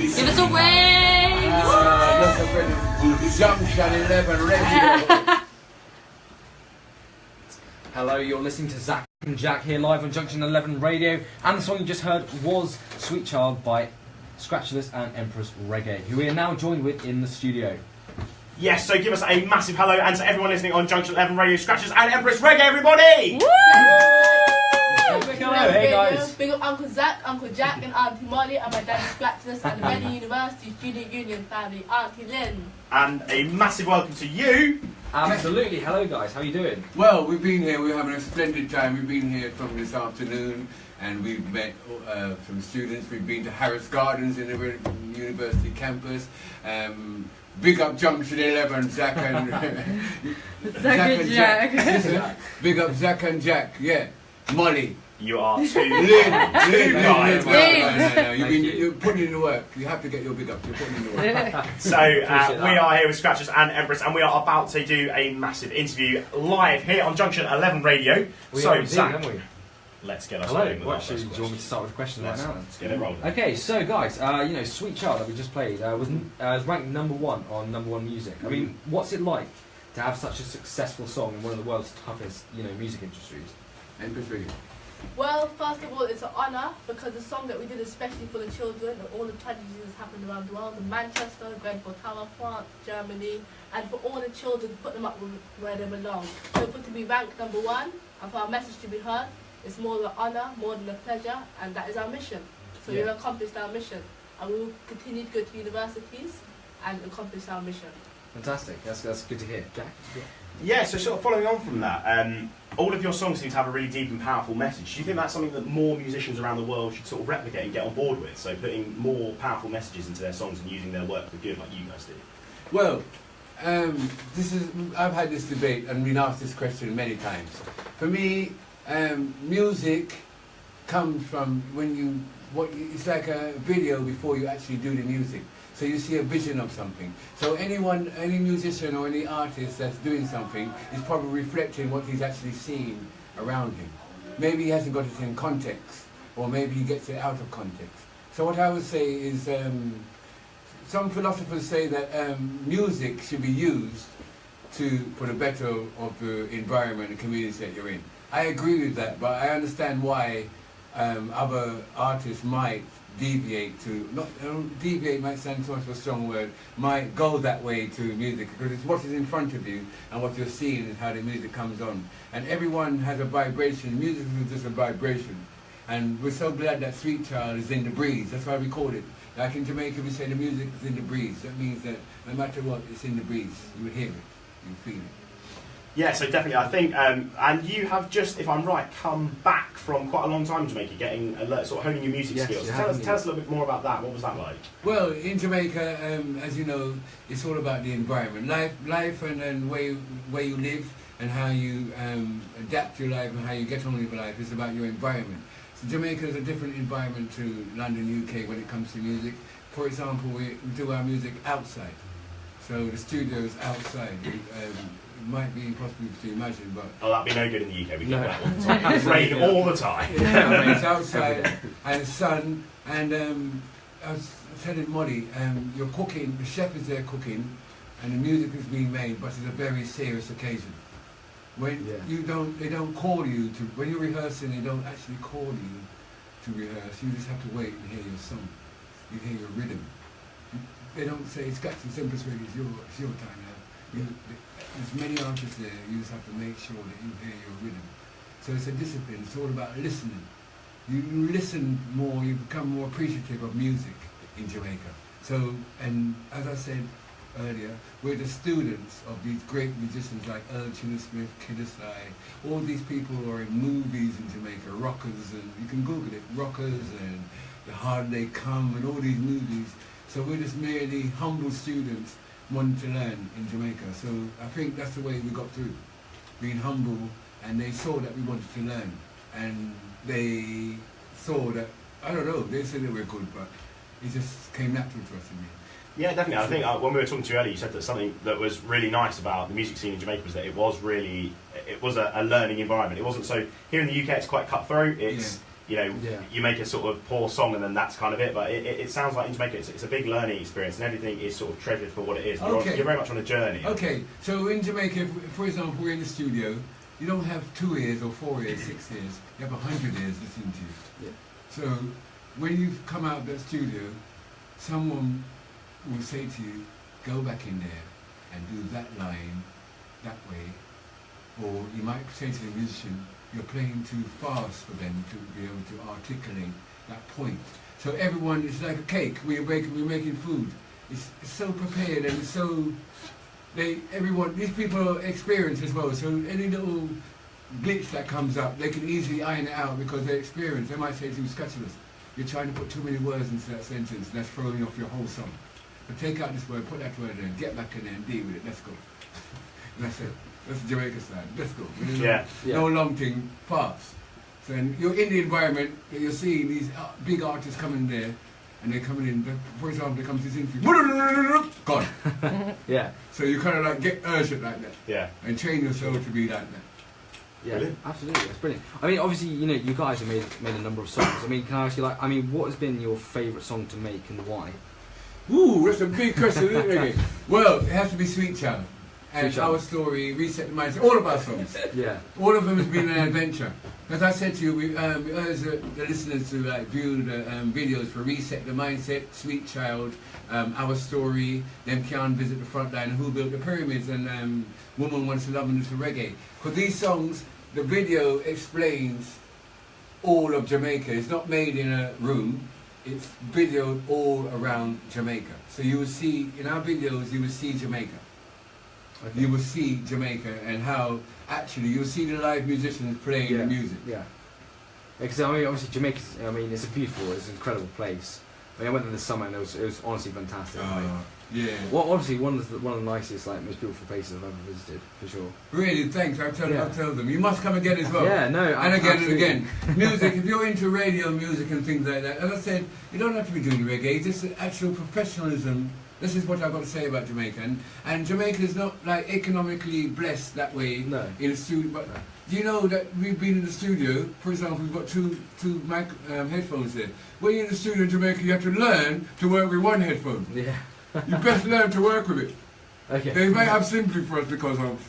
Give us a wave! JUNCTION11 Radio. Hello, you're listening to Zach and Jack here live on JUNCTION11 Radio, and the song you just heard was Sweet Child by Scratchylus and Empress Reggae, who we are now joined with in the studio. Yes, so give us a massive hello, and to everyone listening on JUNCTION11 Radio, Scratchylus and Empress Reggae, everybody! Woo! Hello, hey guys. Big up Uncle Zach, Uncle Jack, and Auntie Molly, and my daddy Scratchylus, and the Reading University Student Union family, Auntie Lynn. And a massive welcome to you. Absolutely. Hello guys, how are you doing? Well, we've been here, we're having a splendid time. We've been here from this afternoon and we've met some students. We've been to Harris Gardens in the university campus. Big up JUNCTION11, Zach and Zach and Jack. Big up Zach and Jack, yeah. Molly. You are too Lynn. guys. No. You're putting in the work. You have to get your big up. You're putting in the work. So we are here with Scratchylus and Empress, and we are about to do a massive interview live here on JUNCTION11 Radio. So Zach, we? let's get us Hello. going with our Actually, first do you want me to start with a question right now? Let's get it rolling. Okay, so guys, you know, Sweet Child that we just played was ranked #1 on #1 music. I mean, what's it like to have such a successful song in one of the world's toughest, you know, music industries? Empress Reggae. Well, first of all, it's an honour because the song that we did especially for the children and all the tragedies that's happened around the world, in Manchester, Grenfell Tower, France, Germany, and for all the children to put them up where they belong. So for it to be ranked #1 and for our message to be heard, it's more of an honour, more than a pleasure, and that is our mission. So we've accomplished our mission, and we will continue to go to universities and accomplish our mission. Fantastic, that's good to hear. Jack? Yeah, so sort of following on from that, all of your songs seem to have a really deep and powerful message. Do you think that's something that more musicians around the world should sort of replicate and get on board with? So putting more powerful messages into their songs and using their work for good like you guys do? Well, I've had this debate and been asked this question many times. For me, music comes from it's like a video before you actually do the music. So you see a vision of something. So any musician or any artist that's doing something is probably reflecting what he's actually seeing around him. Maybe he hasn't got it in context, or maybe he gets it out of context. So what I would say is, some philosophers say that music should be used for the better of the environment and community that you're in. I agree with that, but I understand why other artists might deviate deviate might sound too much of a strong word, might go that way to music, because it's what is in front of you and what you're seeing is how the music comes on. And everyone has a vibration. Music is just a vibration. And we're so glad that Sweet Child is in the breeze. That's why we call it. Like in Jamaica we say the music is in the breeze. That means that no matter what, it's in the breeze. You will hear it. You feel it. Yeah, so definitely, I think, and you have just, if I'm right, come back from quite a long time in Jamaica, getting sort of honing your music skills. So tell us a little bit more about that. What was that like? Well, in Jamaica, as you know, it's all about the environment, life, and where you live, and how you adapt your life and how you get on with your life. It's about your environment. So Jamaica is a different environment to London, UK when it comes to music. For example, we do our music outside, so the studio is outside. It might be impossible to imagine, but... Oh, that'd be no good in the UK. We get that all the time. It's rain all the time. Yeah, it's outside, and sun, and I was telling Molly, you're cooking, the chef is there cooking, and the music is being made, but it's a very serious occasion. When they don't call you to, when you're rehearsing, they don't actually call you to rehearse. You just have to wait and hear your song. You hear your rhythm. They don't say, Scratchylus And Empress, it's your time now. There's many artists there, you just have to make sure that you hear your rhythm. So it's a discipline, it's all about listening. You listen more, you become more appreciative of music in Jamaica. So, and as I said earlier, we're the students of these great musicians like Earl Smith, Kidasai, all these people who are in movies in Jamaica, rockers, and you can Google it, rockers and The Hard They Come and all these movies. So we're just merely humble students wanting to learn in Jamaica. So I think that's the way we got through, being humble, and they saw that we wanted to learn, and they saw that, I don't know, they said that we're good, but it just came natural to us in the end. Yeah, definitely. I think when we were talking to you earlier, you said that something that was really nice about the music scene in Jamaica was that it was a learning environment. It wasn't so, here in the UK it's quite cutthroat, it's you know, you make a sort of poor song and then that's kind of it. But it sounds like in Jamaica it's a big learning experience and everything is sort of treasured for what it is. Okay. You're very much on a journey. Okay, so in Jamaica, for example, we're in the studio, you don't have 2 ears or 4 ears, 6 ears, you have 100 ears listening to you. Yeah. So when you come out of that studio, someone will say to you, go back in there and do that line that way. Or you might say to the musician, you're playing too fast for them to be able to articulate that point. So everyone is like a cake. We're making food. It's so prepared and so these people are experienced as well. So any little glitch that comes up, they can easily iron it out because they're experienced. They might say to you, Scratchylus, you're trying to put too many words into that sentence, and that's throwing off your whole song. But take out this word, put that word in, get back in there and deal with it. Let's go. And that's it. That's the Jamaica side. Let's go. No long thing, fast. So you're in the environment that you're seeing these big artists coming there, and they're coming in. For example, there comes this interview. Gone. Yeah. So you kind of like get urgent like that. Yeah. And train yourself to be like that. Yeah, brilliant. Absolutely. That's brilliant. I mean, obviously, you know, you guys have made a number of songs. I mean, can I ask you, like, what has been your favourite song to make and why? Ooh, that's a big question, isn't it? Well, it has to be Sweet Child. And Sweet Child. Our Story, Reset the Mindset, all of our songs. Yeah. All of them has been an adventure. As I said to you, we urge the listeners to like view the videos for Reset the Mindset, Sweet Child, Our Story, Them Can't Visit the Frontline, Who Built the Pyramids, and Woman Wants to Love and Listen to Reggae. Because these songs, the video explains all of Jamaica. It's not made in a room. It's videoed all around Jamaica. So you will see, in our videos, you will see Jamaica. Okay. You will see Jamaica and how, actually, you'll see the live musicians playing the music. Yeah. Because, I mean, obviously, Jamaica's, I mean, it's it's an incredible place. I mean, I went there this summer and it was honestly fantastic. Yeah. Well, obviously, one of the nicest, like, most beautiful places I've ever visited, for sure. Really, thanks. I'll tell them. You must come again as well. Yeah, no, and again absolutely. and again. Music, if you're into radio music and things like that, as I said, you don't have to be doing reggae. Just actual professionalism. This is what I've got to say about Jamaica. And Jamaica is not like economically blessed that way in the studio. But do you know that we've been in the studio? For example, we've got two headphones there. When you're in the studio in Jamaica, you have to learn to work with one headphone. Yeah. You best learn to work with it. Okay. They may have sympathy for us because of,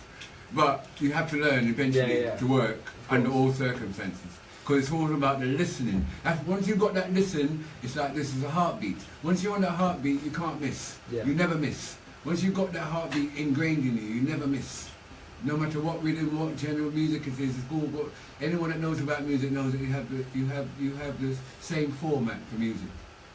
but you have to learn eventually to work under all circumstances. Because it's all about the listening. Once you've got that listen, it's like this is a heartbeat. Once you're on that heartbeat, you can't miss. Yeah. You never miss. Once you've got that heartbeat ingrained in you, you never miss. No matter what rhythm, what genre of music it is, it's all got, anyone that knows about music knows that you have the same format for music.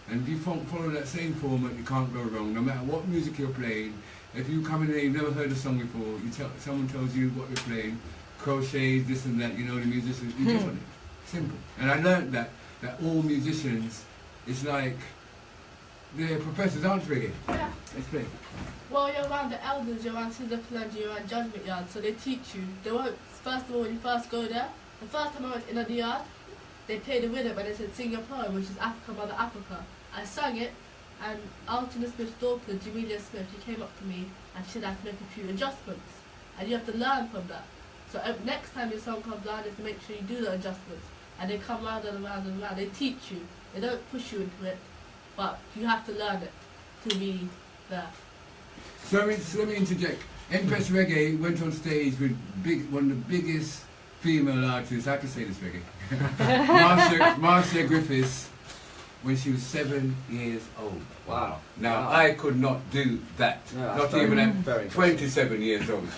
And if you follow that same format, you can't go wrong. No matter what music you're playing, if you come in there, you've never heard a song before, someone tells you what you're playing, crochets, this and that, you know, the musicians, you just want it. Simple. And I learned that all musicians, it's like, they're professors, aren't reggae? Yeah. Explain. Well, you're around the elders, you're around Scissor Plunge, you're around Judgment Yard, so they teach you. They won't, first of all, when you first go there, the first time I went in the yard, they played the rhythm and they said, sing your poem, which is Africa, Mother Africa. I sang it, and Alton Smith's daughter, Jamelia Smith, she came up to me and she said I have to make a few adjustments. And you have to learn from that. So next time your song comes on, you have to make sure you do the adjustments. And they come round and round and round. They teach you. They don't push you into it, but you have to learn it to be there. So let me interject. Empress Reggae went on stage with one of the biggest female artists, I have to say this, Reggae, Marcia Griffiths, when she was 7 years old. Wow. Now, I could not do that. No, not even at 27 years old.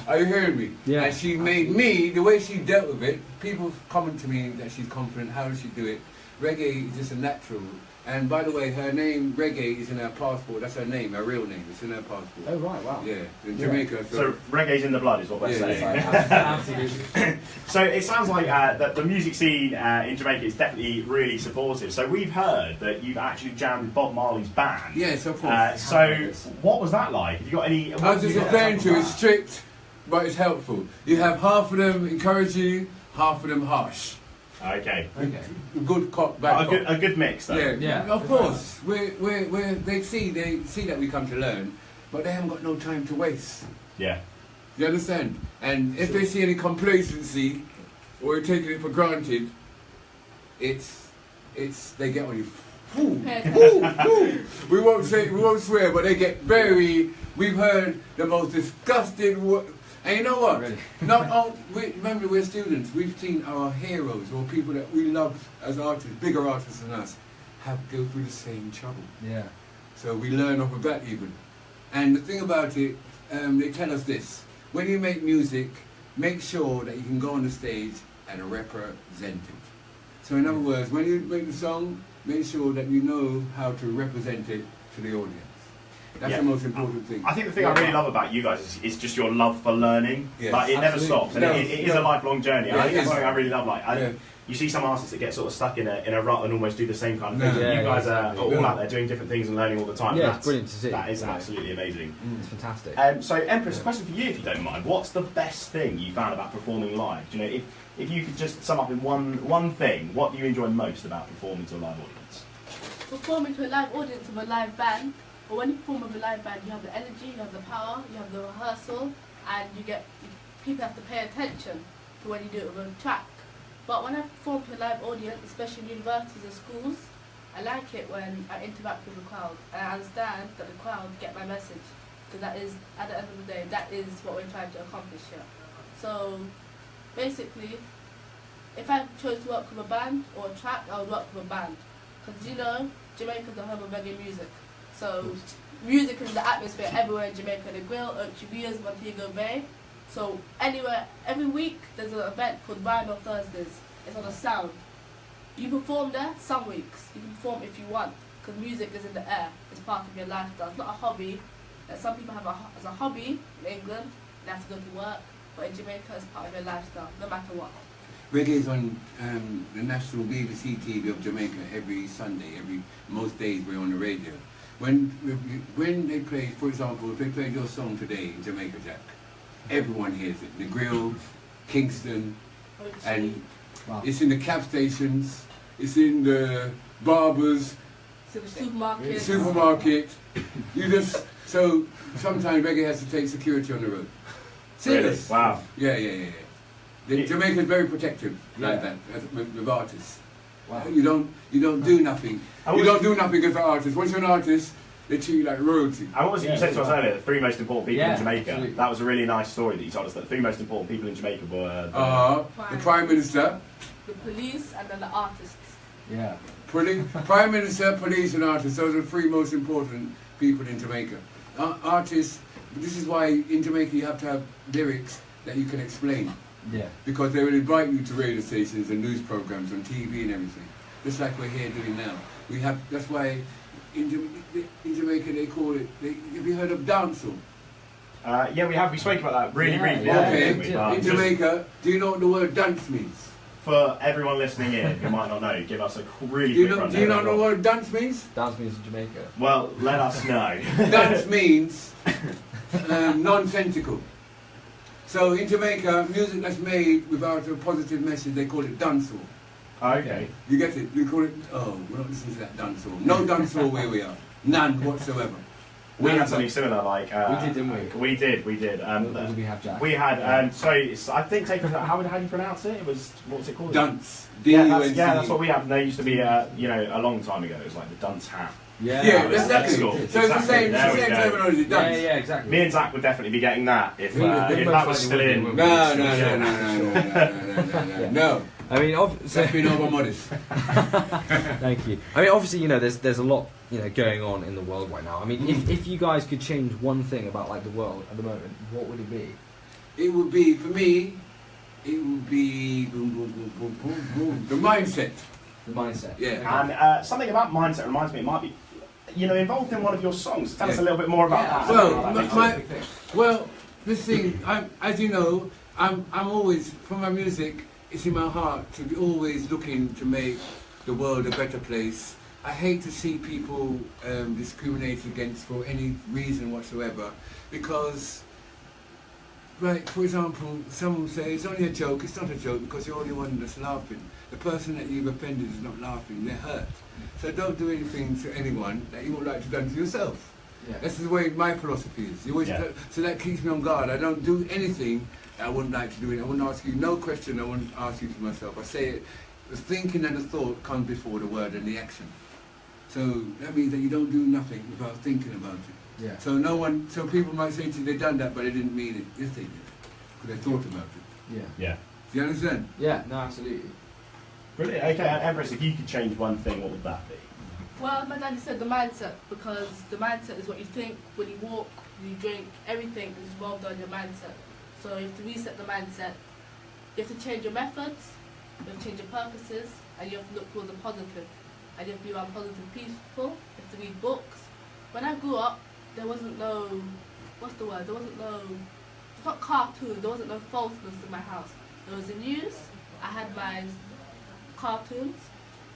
Are you hearing me? Yeah. And she made me, the way she dealt with it, people comment to me that she's confident, how does she do it? Reggae is just a natural. And by the way, her name, Reggae, is in her passport. That's her name, her real name. It's in her passport. Oh, right, wow. Yeah, in Jamaica. So reggae's in the blood is what we're saying. Absolutely. So it sounds like that the music scene in Jamaica is definitely really supportive. So we've heard that you've actually jammed with Bob Marley's band. Yes, of course. So what was that like? Have you got any... I was just referring to it's strict, but it's helpful. You have half of them encourage you, half of them harsh. Okay. Good cop, bad cop. A good mix, though. Yeah. Of course. They see that we come to learn, but they haven't got no time to waste. Yeah. You understand? And if they see any complacency or you're taking it for granted, they get on you. Ooh, ooh, ooh. We won't swear, but they get very. We've heard the most disgusting. And you know what? Really? Remember, we're students. We've seen our heroes or people that we love as artists, bigger artists than us, go through the same trouble. Yeah. So we learn off of that even. And the thing about it, they tell us this: when you make music, make sure that you can go on the stage and represent it. So in other words, when you make the song, make sure that you know how to represent it to the audience. That's the most important thing. I think the thing I really love about you guys is just your love for learning. Yes. Like, it never stops, and it is a lifelong journey. Yeah, I think that's something I really love. Like, Yeah. you see some artists that get sort of stuck in a rut and almost do the same kind of thing. Yeah, You guys are exactly. all out there doing different things and learning all the time. Yeah, it's brilliant to see. That is absolutely amazing. It's fantastic. So, Empress, a question for you, if you don't mind. What's the best thing you found about performing live? Do you know, if you could just sum up in one thing, what do you enjoy most about performing to a live audience? Performing to a live audience with a live band, but when you perform with a live band, you have the energy, you have the power, you have the rehearsal, and people have to pay attention to when you do it with a track. But when I perform to a live audience, especially in universities and schools, I like it when I interact with the crowd and I understand that the crowd get my message, because that is, at the end of the day, that is what we're trying to accomplish here. So basically, if I chose to work with a band or a track, I would work with a band, because Jamaica's the home of reggae music. So music is the atmosphere everywhere in Jamaica, the Grill, Ochibias, Montego Bay. So anywhere, every week there's an event called Rhino Thursdays. It's on a sound. You perform there some weeks. You can perform if you want, because music is in the air. It's part of your lifestyle. It's not a hobby that some people have as a hobby in England. They have to go to work, but in Jamaica it's part of your lifestyle, no matter what. Reggae is on the national BBC TV of Jamaica every Sunday. Most days we're on the radio. When they play, for example, if they played your song today in Jamaica, Jack, everyone hears it. The Grill, Kingston, and it's in the cab stations, it's in the barbers, supermarket. So sometimes reggae has to take security on the road. Serious? Really? Wow. Yeah. Jamaica is very protective like that with artists. Wow. You don't do nothing. You don't do nothing as an artist. Once you're an artist, they treat you like royalty. And what was it you said to us earlier, the three most important people in Jamaica? Absolutely. That was a really nice story that you told us, that the three most important people in Jamaica were the Prime Minister, the police, and then the artists. Yeah. Prime Minister, police and artists, those are the three most important people in Jamaica. Artists, this is why in Jamaica you have to have lyrics that you can explain. Yeah. Because they will invite you to radio stations and news programs on TV and everything. Just like we're here doing now. That's why in Jamaica they call it, have you heard of dancehall? Yeah, we have. We spoke about that really briefly. Okay, in Jamaica, do you know what the word dance means? For everyone listening in who might not know, give us a really quick rundown. Do you not know what dance means? Dance means in Jamaica. Well, let us know. Dance means nonsensical. So in Jamaica, music that's made without a positive message, they call it dancehall. Okay. You get it? We call it, we're not listening to that dancehall. No dancehall where we are. None whatsoever. We had something similar, like... we did, didn't we? We did. What did we have, Jack? We had, so it's, I think, how do you pronounce it? It was, what's it called? Dunce. Yeah, that's what we have. There used to be, a long time ago, it was like the dunce hat. Yeah, exactly. So it's the same terminology, dunce. Yeah, exactly. Me and Zach would definitely be getting that if that was still in. No. I mean, let's be over modest. Thank you. I mean, obviously, there's a lot, going on in the world right now. I mean, if you guys could change one thing about like the world at the moment, what would it be? It would be, for me, the mindset. The mindset. Yeah. And something about mindset reminds me, it might be, involved in one of your songs. Tell us a little bit more about that. Well, this thing, as you know, I'm always, from my music, it's in my heart to be always looking to make the world a better place. I hate to see people discriminated against for any reason whatsoever, because, right, for example, someone say it's only a joke. It's not a joke because you're the only one that's laughing. The person that you've offended is not laughing, they're hurt. So don't do anything to anyone that you would like to do to yourself. Yeah. That's the way my philosophy is. So that keeps me on guard. I don't do anything that I wouldn't like to do. I wouldn't ask you no question I wouldn't ask you to myself. I say it the thinking and the thought comes before the word and the action. So that means that you don't do nothing without thinking about it. Yeah. So people might say to you, they done that, but they didn't mean it. Yes, they did, because they thought about it. Yeah. Yeah. Do you understand? Yeah. No, absolutely. Brilliant. Okay, and Empress, if you could change one thing, what would that be? Well, my daddy said the mindset, because the mindset is what you think, when you walk, when you drink, everything is involved on your mindset. So you have to reset the mindset. You have to change your methods, you have to change your purposes, and you have to look for the positive. And you have to be around positive people, you have to read books. When I grew up, there wasn't no, what's the word, there wasn't no, it's not cartoon, there wasn't no falseness in my house. There was the news, I had my cartoons,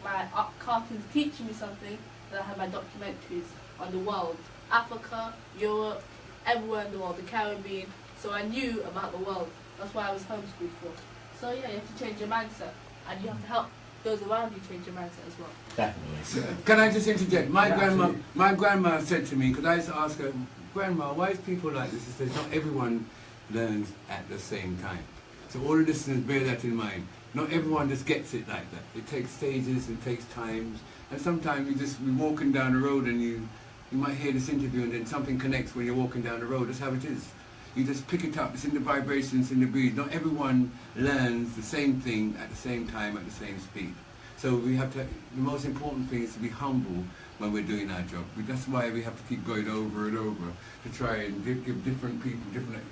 my cartoons teaching me something, and I had my documentaries on the world. Africa, Europe, everywhere in the world, the Caribbean. So I knew about the world. That's why I was homeschooled for. So yeah, you have to change your mindset, and you have to help those around you change your mindset as well. Definitely. So, can I just interject? Yeah, absolutely. My grandma said to me, because I used to ask her, Grandma, why is people like this? She said, not everyone learns at the same time. So all the listeners bear that in mind. Not everyone just gets it like that. It takes stages, it takes times, and sometimes you're walking down the road and you might hear this interview and then something connects when you're walking down the road. That's how it is. You just pick it up. It's in the vibrations, in the breeze. Not everyone learns the same thing at the same time, at the same speed. So we have to. The most important thing is to be humble when we're doing our job. That's why we have to keep going over and over to try and give different people different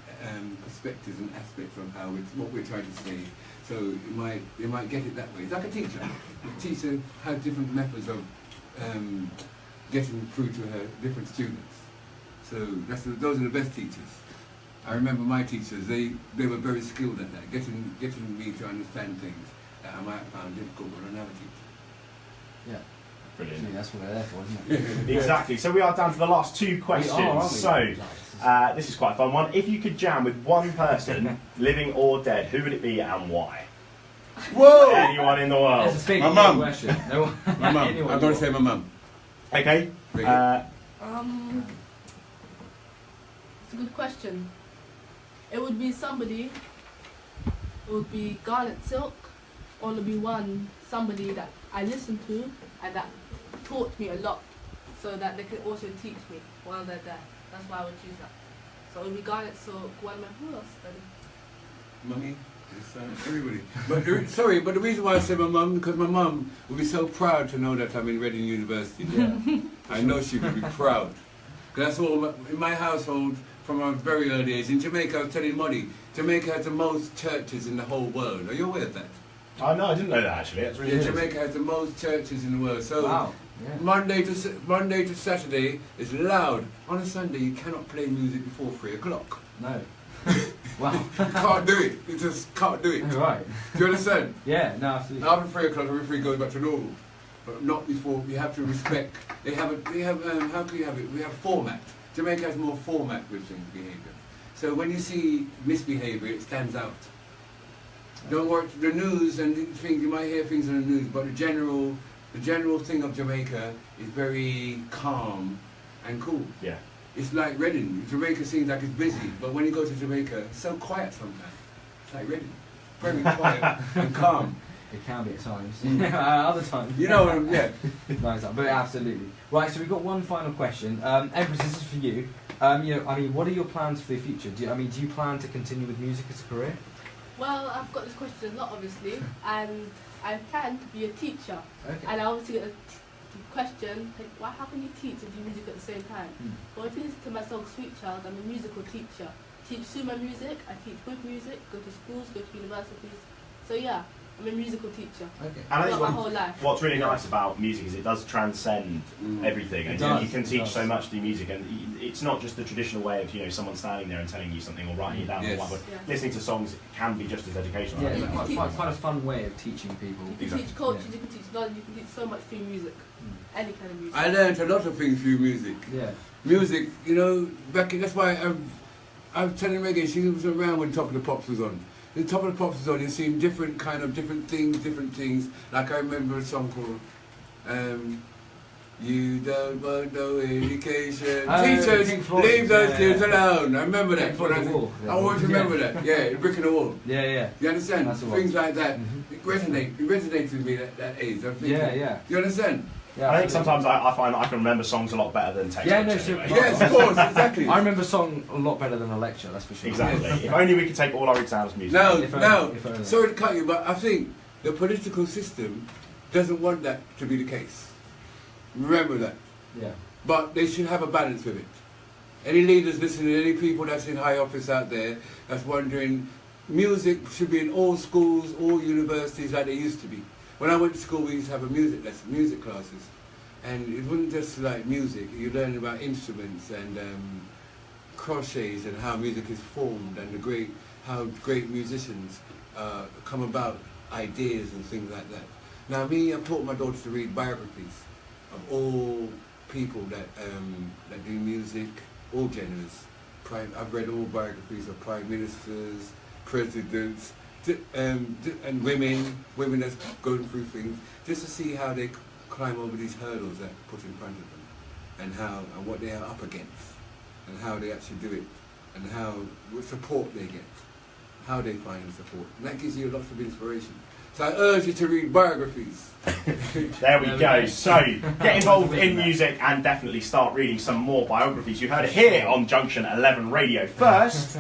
perspectives and aspects of how what we're trying to say. So you might get it that way. It's like a teacher. A teacher has different methods of getting through to her different students. So those are the best teachers. I remember my teachers, they were very skilled at that, getting me to understand things that I might have found difficult with another teacher. Yeah. Brilliant. See, that's what they're there for, isn't it? Exactly. So we are down to the last two questions. We are, aren't we? So this is quite a fun one. If you could jam with one person, living or dead, who would it be and why? Whoa! Anyone in the world. That's a big My mum. question. No, My mum. I'm going to say my mum. Okay. Really? It's a good question. It would be somebody, it would be Garnet Silk, or it would be somebody that I listened to and that taught me a lot, so that they could also teach me while they're there. That's why I would choose that. So it would be Garnet Silk, who else then? Mummy, everybody. But the reason why I said my mum, because my mum would be so proud to know that I'm in Reading University. Yeah. I know she would be proud. Because that's all, in my household, from a very early age. In Jamaica, I was telling Molly, Jamaica has the most churches in the whole world. Are you aware of that? Oh no, I didn't know that actually. That's really interesting. Jamaica has the most churches in the world. So Wow. Yeah. Monday to Saturday is loud. On a Sunday, you cannot play music before 3 o'clock. No. Wow. You can't do it. You just can't do it. Right. Do you understand? Yeah, no, absolutely. After 3 o'clock, everything goes back to normal. But not before. You have to respect. They have how can you have it? We have format. Jamaica has more format with things, behaviour. So when you see misbehaviour, it stands out. Don't worry, the news and things, you might hear things in the news, but the general thing of Jamaica is very calm and cool. Yeah. It's like Reading. Jamaica seems like it's busy, but when you go to Jamaica, it's so quiet sometimes. It's like Reading. Very quiet and calm. It can be at times. Other times. You know, yeah. Nice, but absolutely. Right, so we've got one final question. Empress, this is for you. What are your plans for the future? Do you plan to continue with music as a career? Well, I've got this question a lot, obviously, and I plan to be a teacher. Okay. And I obviously get a question, like, how can you teach and do music at the same time? Well, if you listen to my song Sweet Child, I'm a musical teacher. Teach Sumo music, I teach with music, go to schools, go to universities. So yeah, I'm a musical teacher. Okay. And I think my whole life. what's really nice about music is it does transcend everything, and you can teach so much through music, and it's not just the traditional way of someone standing there and telling you something or writing it down on whiteboard. Yeah. Listening to songs can be just as educational. Yeah, I it's think. quite a fun way of teaching people. You can teach culture, you can teach knowledge, you can teach so much through music. Any kind of music. I learned a lot of things through music. Yeah. Music, that's why I was telling Reggae, she was around when Top of the Pops was on. The Top of the Pops was on, you see different things. Like I remember a song called You don't want no education. Pink Teachers, Floyd, leave those yeah, kids yeah. alone. I remember that. Pink Floyd When I the Wall. I always remember that. Yeah, brick in the wall. Yeah, yeah. You understand? That's the one. Things like that. Mhm. It resonates with me at that age. I'm thinking, Yeah, yeah. You understand? Yeah, I think sometimes I find I can remember songs a lot better than textbooks. Yeah, no, anyway. so- Yes, of course, exactly. I remember a song a lot better than a lecture, that's for sure. Exactly. If only we could take all our exams music. No, If only, no. if only. Sorry to cut you, but I think the political system doesn't want that to be the case. Remember that. Yeah. But they should have a balance with it. Any leaders listening, any people that's in high office out there that's wondering, music should be in all schools, all universities like they used to be. When I went to school, we used to have a music lesson, music classes. And it wasn't just like music, you learn about instruments and crochets and how music is formed and how great musicians come about, ideas and things like that. Now me, I've taught my daughters to read biographies of all people that do music, all genres. I've read all biographies of prime ministers, presidents, and women that's going through things, just to see how they climb over these hurdles that are put in front of them, and what they are up against, and how they actually do it, and what support they get, how they find the support. And that gives you lots of inspiration. So I urge you to read biographies. There we go. So, get involved in music and definitely start reading some more biographies. You heard it here on Junction 11 Radio first.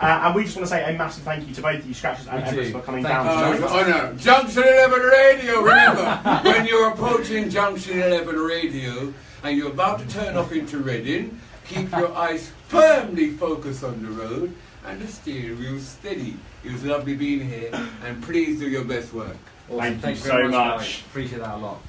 And we just want to say a massive thank you to both of you, Scratchylus and Empress, for coming down It's tonight. an honour. Junction 11 Radio, remember, when you're approaching Junction 11 Radio and you're about to turn off into Reading, keep your eyes firmly focused on the road and the steering wheel steady. It was lovely being here, and please do your best work. Awesome. Thank you very so much. Appreciate that a lot.